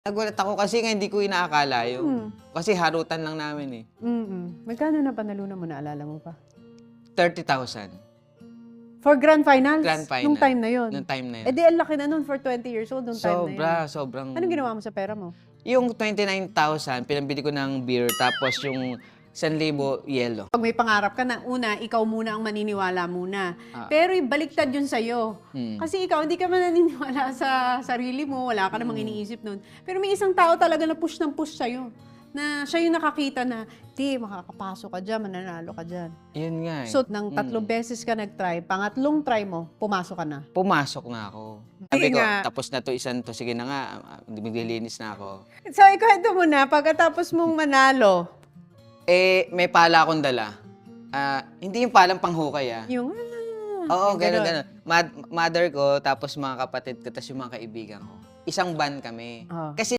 Nagulat ako kasi nga hindi ko inaakala yun. Kasi harutan lang namin eh. Magkano na panalunan mo, naalala mo pa? 30,000. For grand finals? Grand final. Nung time na yun? Nung time na yun. Eh di, ang laki na nun for 20 years old nung time na yun. Sobrang... Anong ginawa mo sa pera mo? Yung 29,000, pinambili ko ng beer, tapos yung 1,000 yelo. Pag may pangarap ka na, una, ikaw muna ang maniniwala muna. Pero baliktad yun sa'yo. Kasi ikaw, hindi ka man naniniwala sa sarili mo, wala ka namang iniisip nun. Pero may isang tao talaga na push ng push sa'yo. Na siya yung nakakita na, di, makakapasok ka dyan, mananalo ka dyan. Yun nga eh. So, nang 3 beses ka nag-try, pangatlong try mo, pumasok ka na. Pumasok na ako. Sabi ko, tapos na to, isang to, sige na nga, maglilinis na ako. So, ikwento mo na, pagkatapos mong manalo, Eh, may pala akong dala. Hindi yung palang panghukay yung, Oo, gano'n. Mother ko, tapos mga kapatid ko, tapos yung mga kaibigan ko. Isang van kami. Kasi